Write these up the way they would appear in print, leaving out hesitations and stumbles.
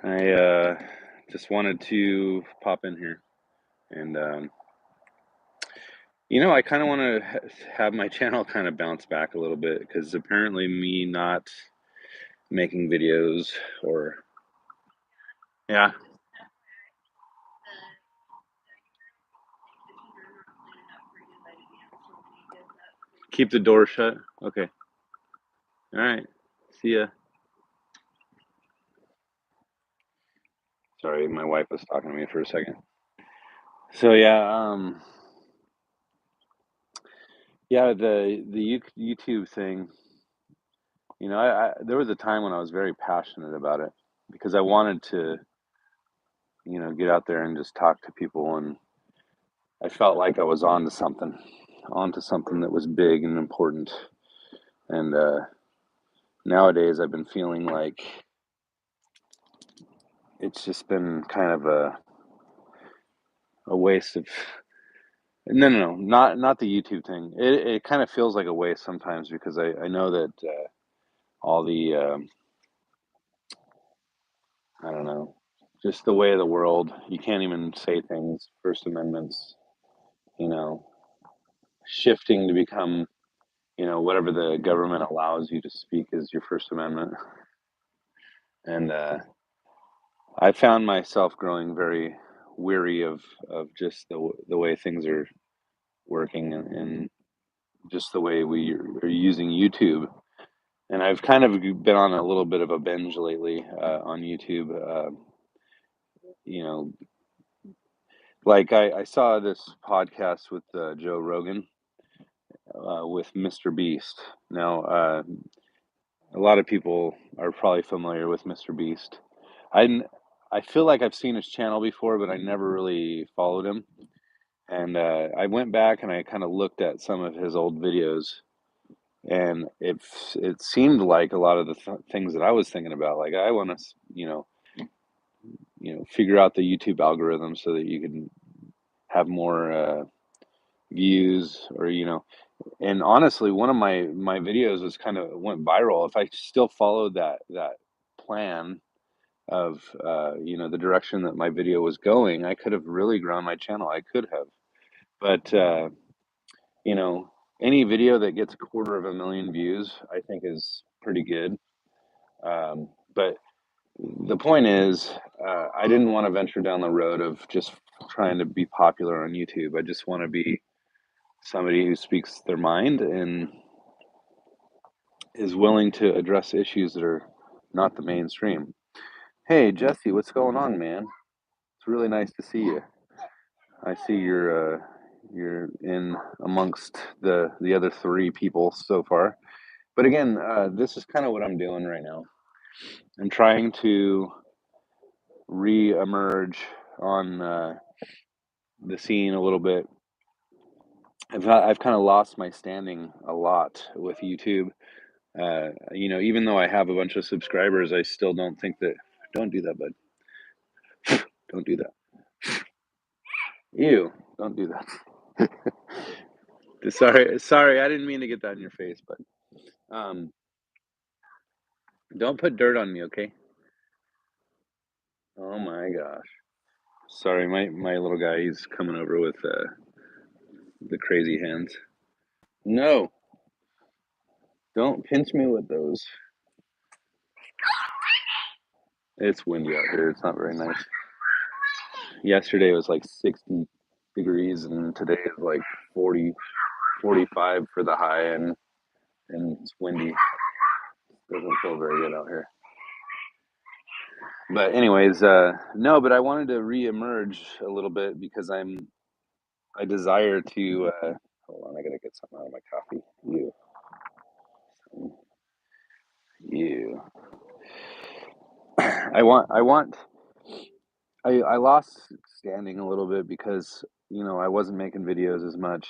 I just wanted to pop in here and I kind of want to have my channel kind of bounce back a little bit because apparently me not making videos or yeah, keep the door shut. Okay. All right. See ya. Sorry, my wife was talking to me for a second. So yeah, the YouTube thing, I there was a time when I was very passionate about it because I wanted to, get out there and just talk to people, and I felt like I was onto something that was big and important. And nowadays, I've been feeling like it's just been kind of a waste of. No, not the YouTube thing. It kind of feels like a waste sometimes because I know that all the I don't know, just the way of the world. You can't even say things. First Amendments, you know, shifting to become whatever the government allows you to speak is your First Amendment. And I found myself growing very weary of just the way things are working, and just the way we are using YouTube. And I've kind of been on a little bit of a binge lately on YouTube. You know, like I saw this podcast with Joe Rogan with Mr. Beast. Now, a lot of people are probably familiar with Mr. Beast. I n- I feel like I've seen his channel before, but I never really followed him. And I went back and I kind of looked at some of his old videos, and it seemed like a lot of the things that I was thinking about. Like I want to, figure out the YouTube algorithm so that you can have more views, or And honestly, one of my videos was kind of went viral. If I still followed that plan of the direction that my video was going, I could have really grown my channel. I could have, but you know, any video that gets 250,000 views, I think is pretty good. But the point is, I didn't want to venture down the road of just trying to be popular on YouTube. I just want to be somebody who speaks their mind and is willing to address issues that are not the mainstream. Hey, Jesse, what's going on, man? It's really nice to see you. I see you're in amongst the other three people so far. But again, this is kind of what I'm doing right now. I'm trying to re-emerge on the scene a little bit. I've kind of lost my standing a lot with YouTube. Even though I have a bunch of subscribers, I still don't think that. Don't do that, bud. Don't do that. Ew! Don't do that. Sorry, I didn't mean to get that in your face, but um, don't put dirt on me, okay? Oh my gosh. Sorry, my little guy, he's coming over with the crazy hands. No, don't pinch me with those. It's windy out here. It's not very nice. Yesterday was like 60 degrees, and today is like 40, 45 for the high, and it's windy. Doesn't feel very good out here. But anyways, no, but I wanted to re-emerge a little bit because I desire to. Hold on, I gotta get something out of my coffee. You. I lost standing a little bit because I wasn't making videos as much,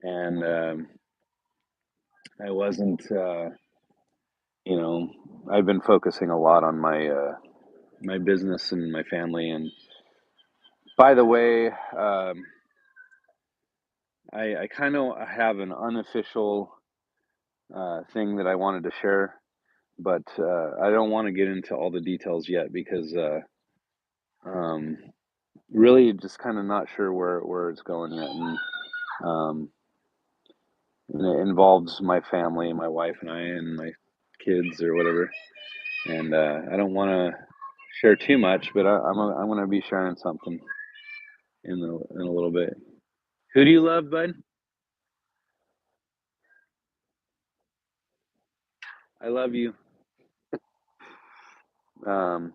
and I wasn't. I've been focusing a lot on my business and my family. And by the way, I kind of have an unofficial thing that I wanted to share. but I don't want to get into all the details yet because um, really just kind of not sure where it's going yet, um, and it involves my family, my wife and I, and my kids or whatever. And I don't want to share too much, but I'm going to be sharing something in a little bit. Who do you love, bud? I love you. Um,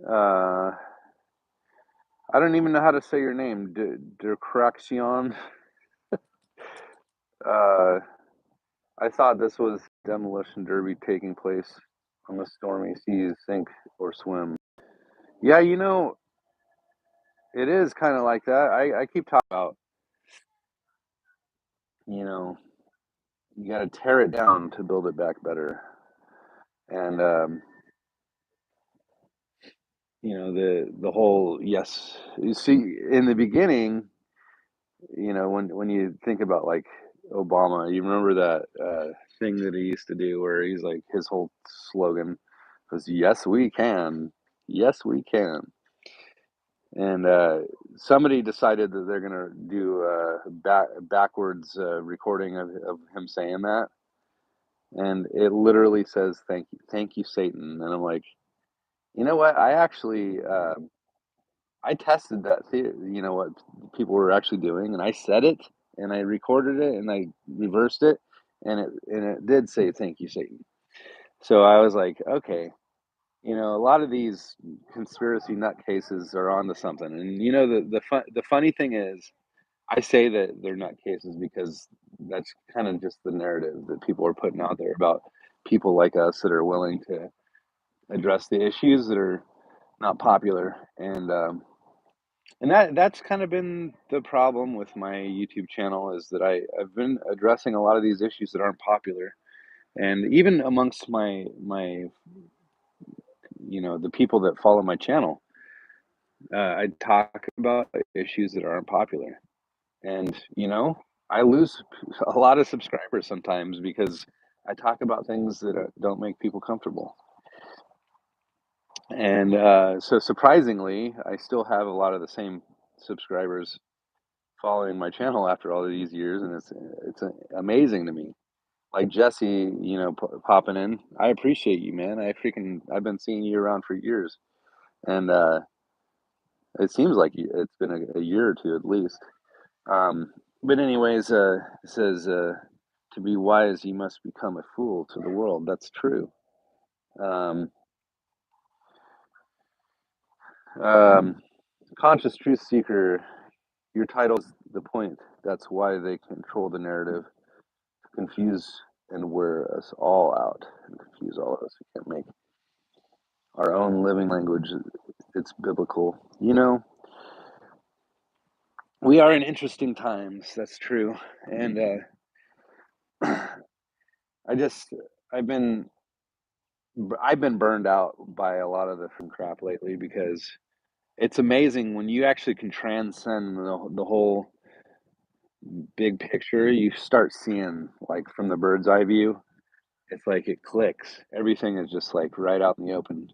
uh, I don't even know how to say your name. Decraxion. Uh, I thought this was Demolition Derby taking place on the stormy seas, sink or swim. Yeah, it is kind of like that. I keep talking about, you know, you got to tear it down to build it back better. And the whole yes. You see, in the beginning, when you think about like Obama, you remember that thing that he used to do where he's like his whole slogan was "Yes, we can, yes, we can." And somebody decided that they're gonna do a backwards recording of him saying that, and it literally says thank you, Satan." And I'm like, you know what? I actually I tested that theory, what people were actually doing, and I said it, and I recorded it, and I reversed it, and it did say thank you, Satan. So I was like, okay, a lot of these conspiracy nutcases are onto something. And the funny thing is, I say that they're nutcases because that's kind of just the narrative that people are putting out there about people like us that are willing to address the issues that are not popular. And that's kind of been the problem with my YouTube channel is that I've been addressing a lot of these issues that aren't popular. And even amongst my the people that follow my channel, I talk about issues that aren't popular. And I lose a lot of subscribers sometimes because I talk about things that don't make people comfortable. And so surprisingly, I still have a lot of the same subscribers following my channel after all of these years, and it's amazing to me. Like Jesse, popping in. I appreciate you, man. I've been seeing you around for years, and it seems like it's been a year or two at least. But anyways, it says to be wise, you must become a fool to the world. That's true. Um, um, Conscious truth seeker. Your title's the point. That's why they control the narrative. Confuse and wear us all out and confuse all of us. We can't make our own living language. It's biblical. We are in interesting times. That's true. And I just, I've been, I've been burned out by a lot of the from crap lately because it's amazing when you actually can transcend the whole big picture. You start seeing like from the bird's eye view. It's like it clicks. Everything is just like right out in the open,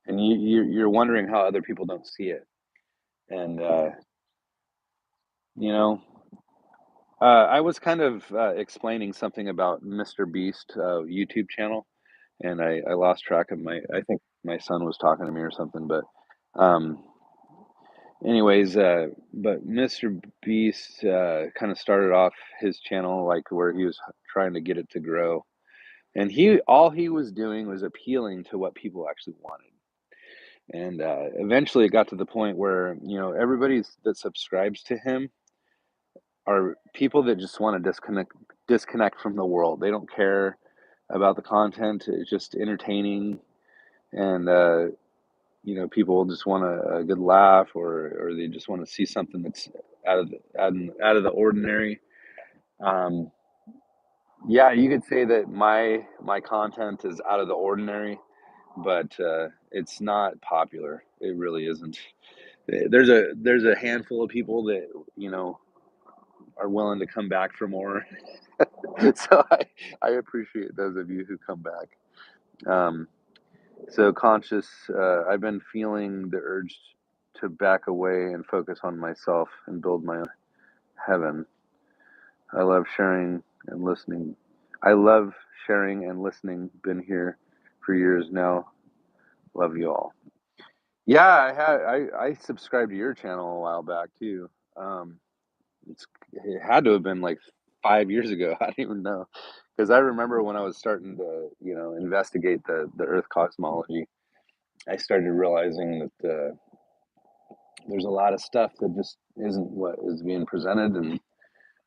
and you're wondering how other people don't see it. And you know, I was kind of explaining something about Mr. Beast YouTube channel, and I lost track of I think my son was talking to me or something, but um, anyways, but Mr. Beast kind of started off his channel like where he was trying to get it to grow, and all he was doing was appealing to what people actually wanted. And eventually it got to the point where, everybody that subscribes to him are people that just want to disconnect from the world. They don't care about the content. It's just entertaining. And people just want a good laugh, or they just want to see something that's out of the ordinary. Um, yeah, you could say that my content is out of the ordinary, but it's not popular. It really isn't. There's a handful of people that are willing to come back for more, So I appreciate those of you who come back. Um, so conscious, I've been feeling the urge to back away and focus on myself and build my own heaven. I love sharing and listening. I love sharing and listening. Been here for years now. Love you all. Yeah, I subscribed to your channel a while back too. Um, it had to have been like 5 years ago. I don't even know, because I remember when I was starting to, investigate the Earth cosmology. I started realizing that there's a lot of stuff that just isn't what is being presented,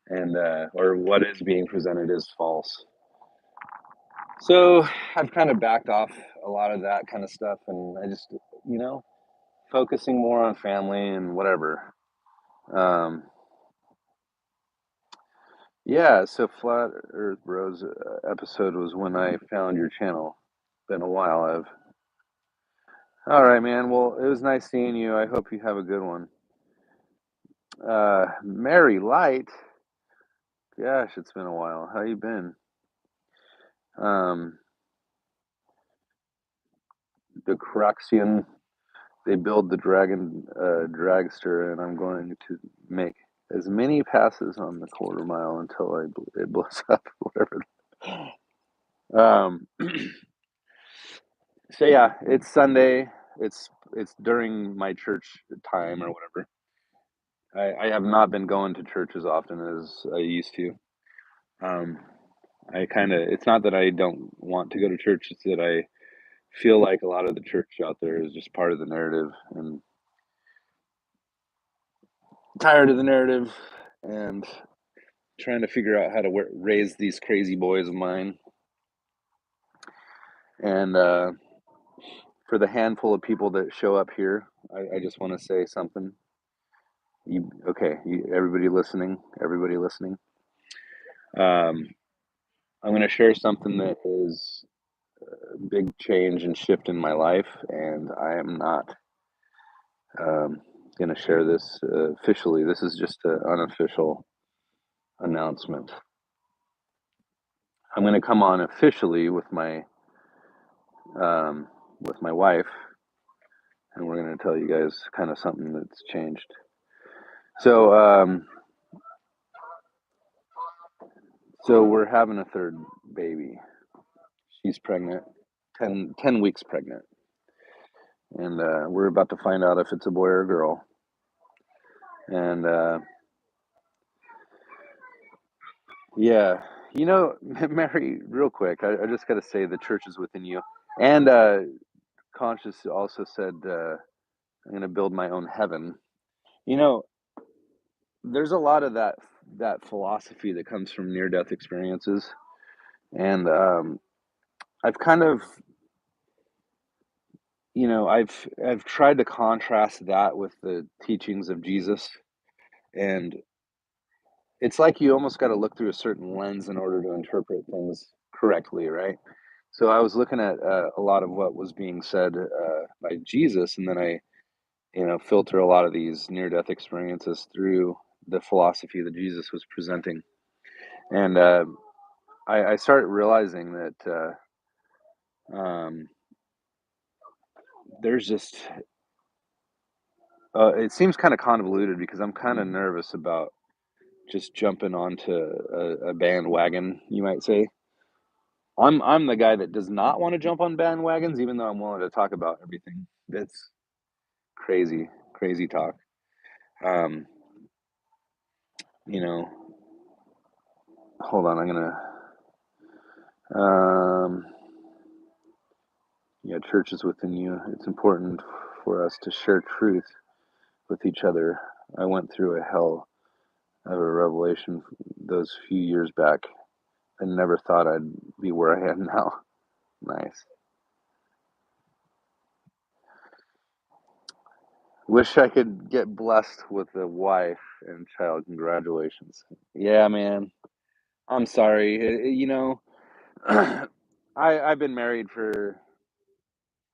and or what is being presented is false. So I've kind of backed off a lot of that kind of stuff, and I just, you know, focusing more on family and whatever. Um, yeah, so Flat Earth Bros episode was when I found your channel. Been a while. I've. All right, man. Well, it was nice seeing you. I hope you have a good one. Mary Light. Gosh, it's been a while. How you been? Um, the Cruxian. They build the dragon dragster, and I'm going to make as many passes on the quarter mile until it blows up, whatever. Um, so yeah, it's Sunday. It's during my church time or whatever. I have not been going to church as often as I used to. Um, I kind of, it's not that I don't want to go to church, it's that I feel like a lot of the church out there is just part of the narrative, and tired of the narrative, and trying to figure out how to raise these crazy boys of mine. And for the handful of people that show up here, I just want to say something. Everybody listening, everybody listening. Um, I'm going to share something that is a big change and shift in my life, and I am not going to share this officially. This is just an unofficial announcement. I'm going to come on officially with my wife, and we're going to tell you guys kind of something that's changed. So, so we're having a third baby. She's pregnant, 10 weeks pregnant, and we're about to find out if it's a boy or a girl. And yeah, Mary, real quick, I just got to say the church is within you. And Conscious also said, I'm going to build my own heaven. You know, there's a lot of that philosophy that comes from near-death experiences, and I've kind of, I've tried to contrast that with the teachings of Jesus, and it's like you almost got to look through a certain lens in order to interpret things correctly, right? So I was looking at a lot of what was being said by Jesus, and then I, filter a lot of these near-death experiences through the philosophy that Jesus was presenting, and I started realizing that um, there's just it seems kind of convoluted because I'm kind of nervous about just jumping onto a bandwagon, you might say. I'm the guy that does not want to jump on bandwagons, even though I'm willing to talk about everything. That's crazy, crazy talk. Um, you know, hold on, I'm gonna. Um, yeah, church is within you. It's important for us to share truth with each other. I went through a hell of a revelation those few years back. I never thought I'd be where I am now. Nice. Wish I could get blessed with a wife and child. Congratulations. Yeah, man. I'm sorry. I've been married for.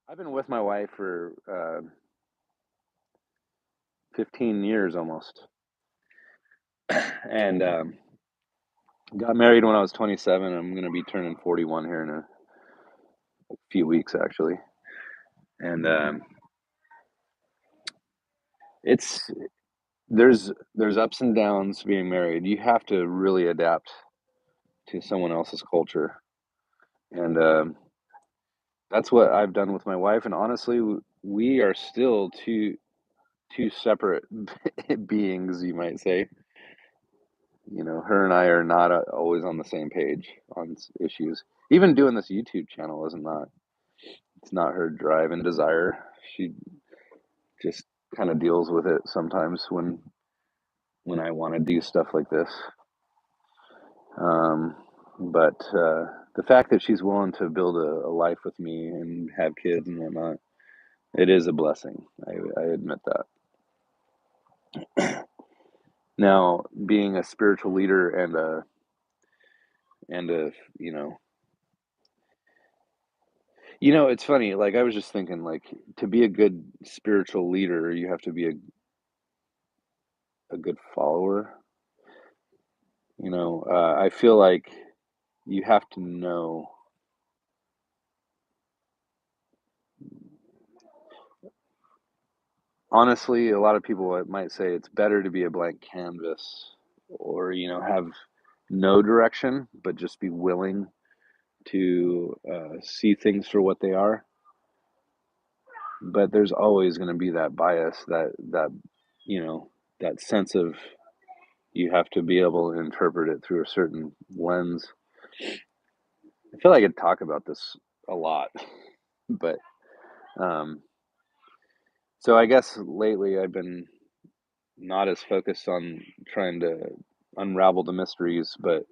I've been with my wife for 15 years almost, and Got married when I was 27. I'm gonna be turning 41 here in a few weeks, actually. And it's there's ups and downs being married. You have to really adapt to someone else's culture, and that's what I've done with my wife. And honestly, we are still two separate beings, you might say. You know, her and I are not always on the same page on issues. Even doing this YouTube channel is not it's not her drive and desire. She just kind of deals with it sometimes when I want to do stuff like this. Um, but the fact that she's willing to build a life with me and have kids and whatnot, it is a blessing. I admit that. Now, being a spiritual leader and a it's funny. Like I was just thinking, like to be a good spiritual leader, you have to be a good follower. I feel like you have to know. Honestly, a lot of people might say it's better to be a blank canvas or, have no direction, but just be willing to see things for what they are. But there's always going to be that bias, you know, that sense of you have to be able to interpret it through a certain lens. I feel like I could talk about this a lot, but um, so I guess lately I've been not as focused on trying to unravel the mysteries, but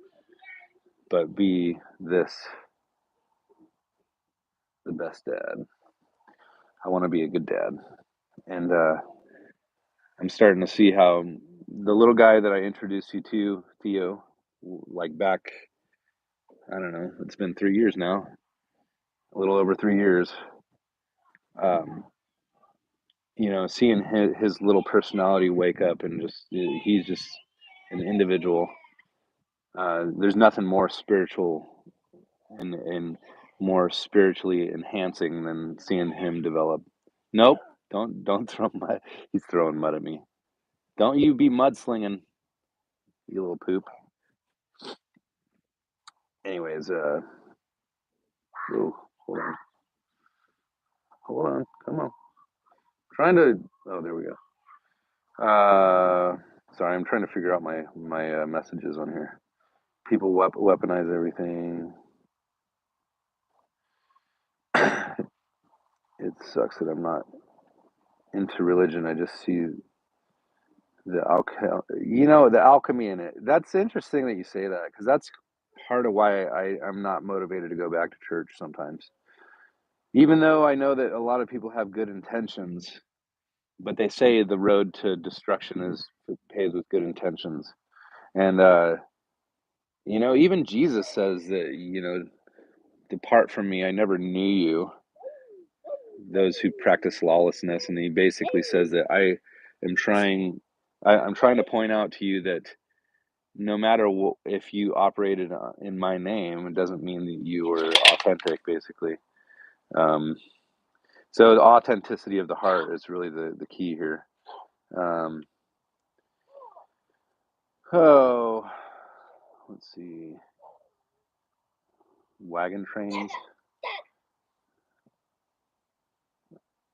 be the best dad. I want to be a good dad, and I'm starting to see how the little guy that I introduced you to, Theo, like back, I don't know, it's been 3 years now, a little over 3 years. Um, seeing his little personality wake up and he's just an individual. There's nothing more spiritual and more spiritually enhancing than seeing him develop. Nope, don't throw mud. He's throwing mud at me. Don't you be mudslinging, you little poop. Anyways, oh, hold on, come on. Trying to. Oh, there we go. Sorry, I'm trying to figure out my messages on here. People weaponize everything. It sucks that I'm not into religion. I just see the alchemy in it. That's interesting that you say that because that's part of why I'm not motivated to go back to church sometimes. Even though I know that a lot of people have good intentions, but they say the road to destruction is paved with good intentions. And even Jesus says that, depart from me, I never knew you, those who practice lawlessness. And he basically says that am trying I'm trying to point out to you that no matter if you operated in my name, it doesn't mean that you were authentic, basically. Um, so the authenticity of the heart is really the key here. Um, oh, let's see. Wagon trains.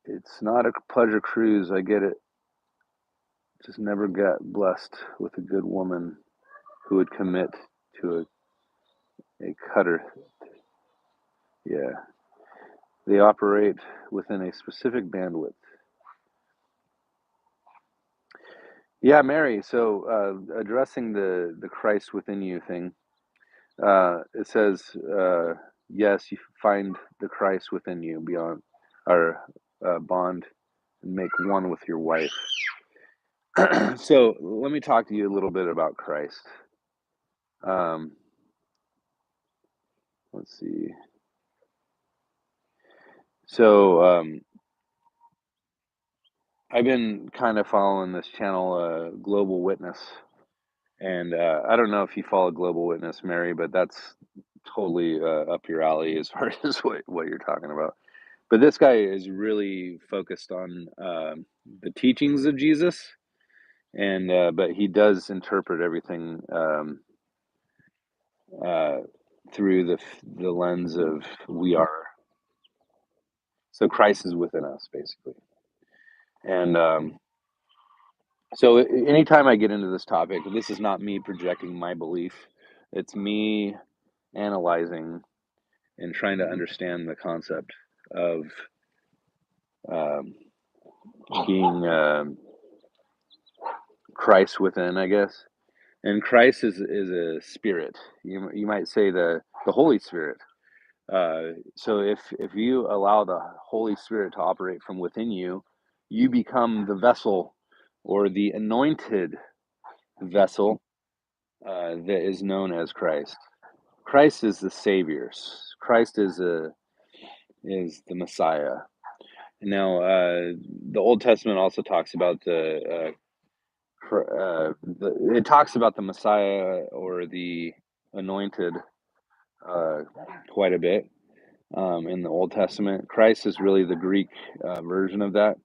It's not a pleasure cruise. I get it. Just never got blessed with a good woman who would commit to a cutter. Yeah. They operate within a specific bandwidth. Yeah, Mary. So addressing the Christ within you thing, it says, yes, you find the Christ within you beyond our bond and make one with your wife. So let me talk to you a little bit about Christ. Um, let's see. So I've been kind of following this channel, Global Witness, And I don't know if you follow Global Witness, Mary, but that's totally up your alley as far as what you're talking about. But this guy is really focused on the teachings of Jesus, and but he does interpret everything uh, through the lens of we are. So Christ is within us, basically. And so anytime I get into this topic, this is not me projecting my belief. It's me analyzing and trying to understand the concept of um, being Christ within, I guess. And Christ is a spirit. You might say the Holy Spirit. So if you allow the Holy Spirit to operate from within you, you become the vessel or the anointed vessel that is known as Christ. Christ is the Savior. Christ is the Messiah. Now, the Old Testament also talks about it talks about the Messiah or the anointed uh, quite a bit in the Old Testament. Christ is really the Greek version of that.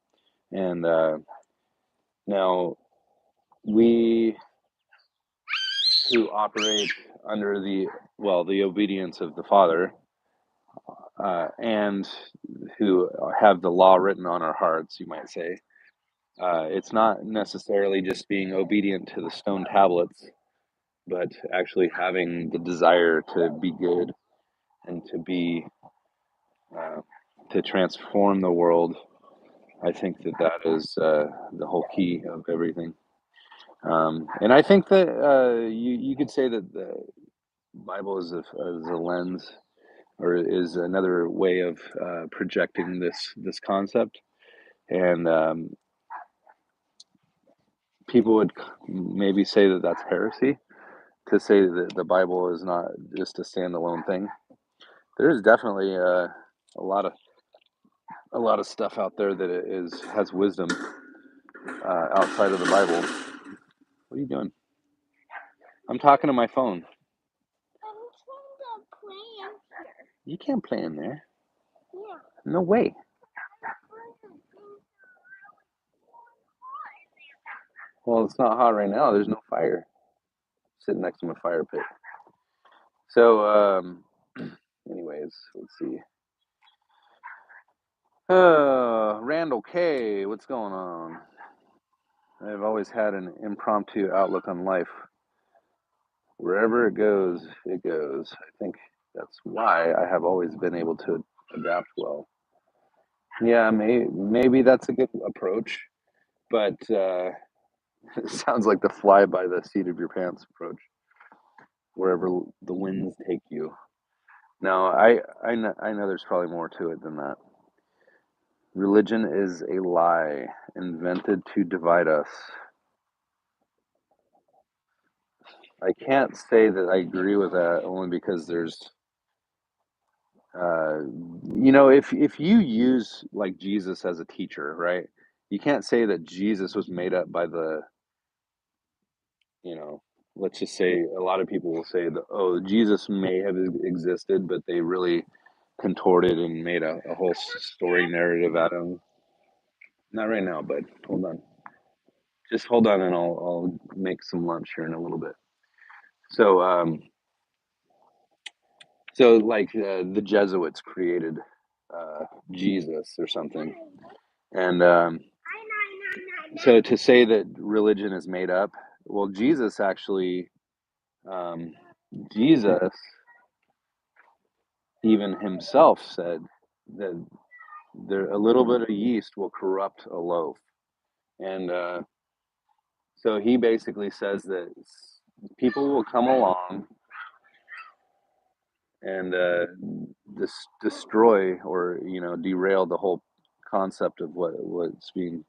And now we who operate under the obedience of the Father and who have the law written on our hearts, you might say. It's not necessarily just being obedient to the stone tablets, but actually having the desire to be good and uh, to transform the world. I think that is the whole key of everything. And I think that you could say that the Bible is a lens or is another way of projecting this concept. And people would maybe say that that's heresy to say that the Bible is not just a standalone thing. There's definitely a lot of stuff out there that has wisdom outside of the Bible. What are you doing? I'm talking to my phone. You can't play in there. No way. Well, it's not hot right now. There's no fire. Sitting next to my fire pit. So, anyways, let's see. Randall K, what's going on? I've always had an impromptu outlook on life. Wherever it goes, it goes. I think that's why I have always been able to adapt well. Yeah, maybe that's a good approach, but it sounds like the fly by the seat of your pants approach, wherever the winds take you. No, I know there's probably more to it than that. Religion is a lie invented to divide us. I can't say that I agree with that only because there's, uh, if you use like Jesus as a teacher, right? You can't say that Jesus was made up by you know, let's just say a lot of people will say that, oh, Jesus may have existed, but they really contorted and made a whole story narrative out of him. Not right now, but hold on. Just hold on, and I'll make some lunch here in a little bit. So, like the Jesuits created Jesus or something, and so to say that religion is made up, well, Jesus actually, um, Jesus even himself said that a little bit of yeast will corrupt a loaf, and so he basically says that people will come along and destroy or derail the whole concept of what's being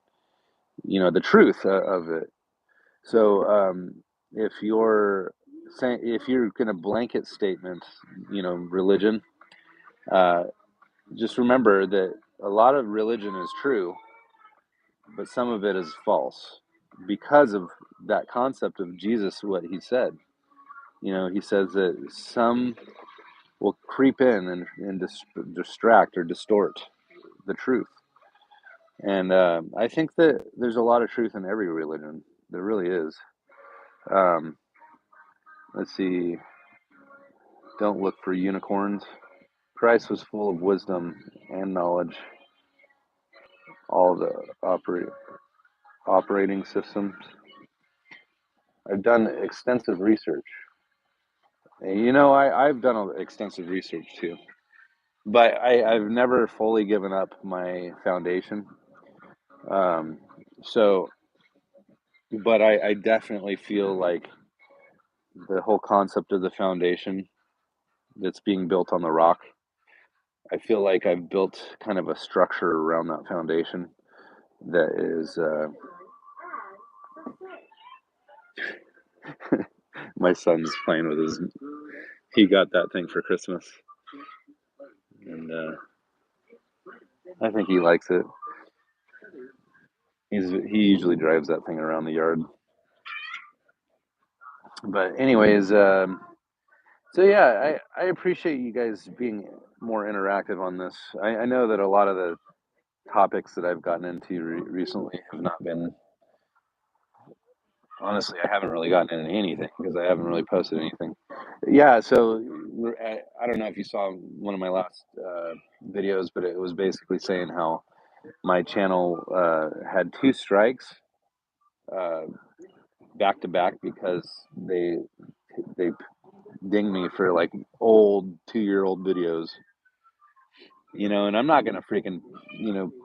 the truth of it. So if you're saying if you're going to blanket statement religion, uh, just remember that a lot of religion is true, but some of it is false. because of that concept of Jesus, what he said. He says that some will creep in and distract or distort the truth. And I think that there's a lot of truth in every religion. There really is. Um, let's see. Don't look for unicorns. Christ was full of wisdom and knowledge. All the operating systems. I've done extensive research. I've done extensive research too, but I've never fully given up my foundation. Um, so, but I definitely feel like the whole concept of the foundation that's being built on the rock, I feel like I've built kind of a structure around that foundation that is, my son's playing with he got that thing for Christmas, and I think he likes it. He usually drives that thing around the yard. But anyways, so yeah, I appreciate you guys being more interactive on this. I know that a lot of the topics that I've gotten into recently have not been, honestly, I haven't really gotten into anything because I haven't really posted anything. Yeah, so I don't know if you saw one of my last videos, but it was basically saying how my channel had 2 strikes uh, back to back because they dinged me for like old 2-year-old videos, and I'm not gonna freaking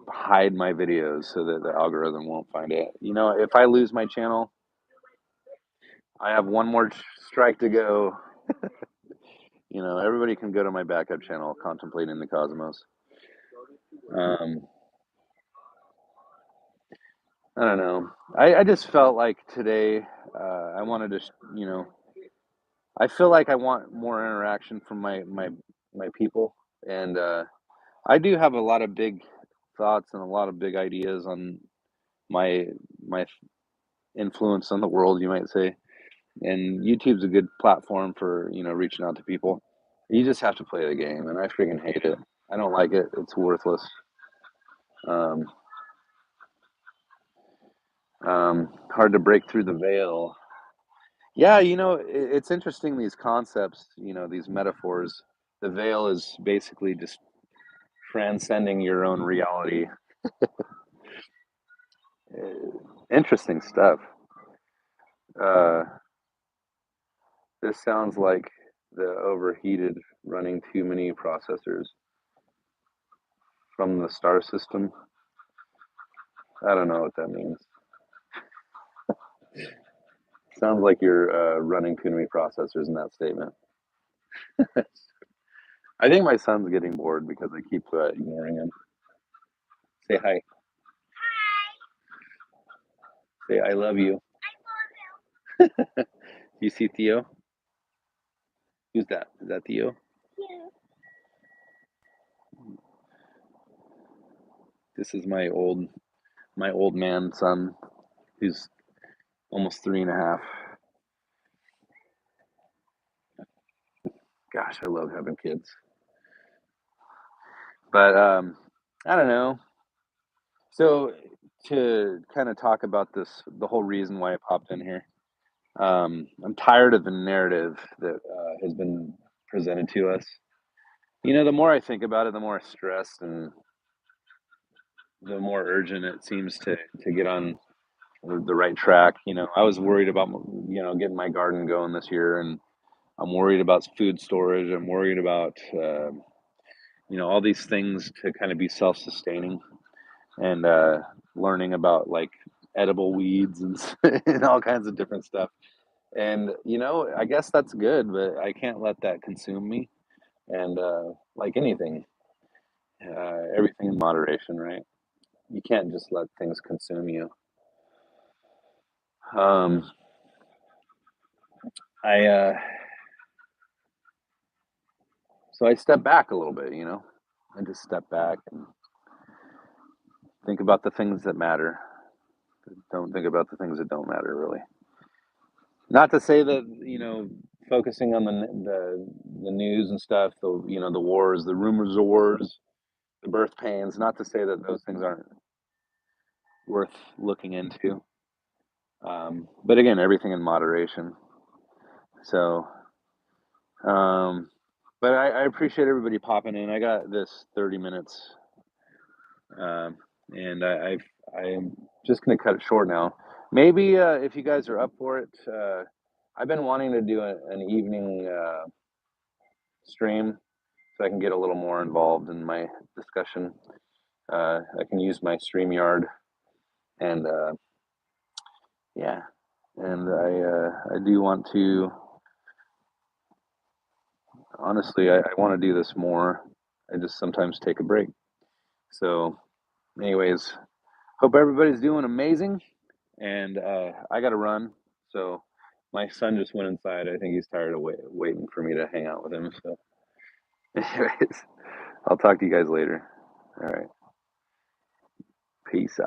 hide my videos so that the algorithm won't find it. If I lose my channel, I have one more strike to go. Everybody can go to my backup channel, Contemplating the Cosmos. um I don't know. I just felt like today, I wanted to I feel like I want more interaction from my people, and I do have a lot of big thoughts and a lot of big ideas on my my influence on the world, you might say. And YouTube's a good platform for reaching out to people. You just have to play the game, and I freaking hate it. I don't like it. It's worthless. Um, Hard to break through the veil. Yeah, it's interesting, these concepts, these metaphors. The veil is basically just transcending your own reality. Interesting stuff. Uh, this sounds like the overheated running too many processors from the star system. I don't know what that means. Sounds like you're running too many processors in that statement. I think my son's getting bored because I keep ignoring him. Say hi. Say I love you. You see Theo? Who's that? Is that Theo? This is my old man son, who's almost 3.5. Gosh, I love having kids. But I don't know. So to kind of talk about this, the whole reason why I popped in here, I'm tired of the narrative that has been presented to us. The more I think about it, the more stressed and the more urgent it seems to get on the right track. I was worried about getting my garden going this year, and I'm worried about food storage. I'm worried about all these things to kind of be self-sustaining, and learning about like edible weeds and and all kinds of different stuff. And I guess that's good, but I can't let that consume me. And like anything, everything in moderation, right? You can't just let things consume you. Um, I So I step back a little bit, I just step back and think about the things that matter. Don't think about the things that don't matter, really. Not to say that, focusing on the news and stuff, the wars, the rumors of wars, the birth pains. Not to say that those things aren't worth looking into. But again, everything in moderation. So, um, but I appreciate everybody popping in. I got this 30 minutes, um, and I'm just gonna cut it short now. Maybe if you guys are up for it, I've been wanting to do an evening stream so I can get a little more involved in my discussion. I can use my StreamYard, and yeah, and I do want to. Honestly, I want to do this more. I just sometimes take a break. So, anyways, hope everybody's doing amazing. And I got to run. So, my son just went inside. I think he's tired of waiting for me to hang out with him. So, anyways, I'll talk to you guys later. All right. Peace out.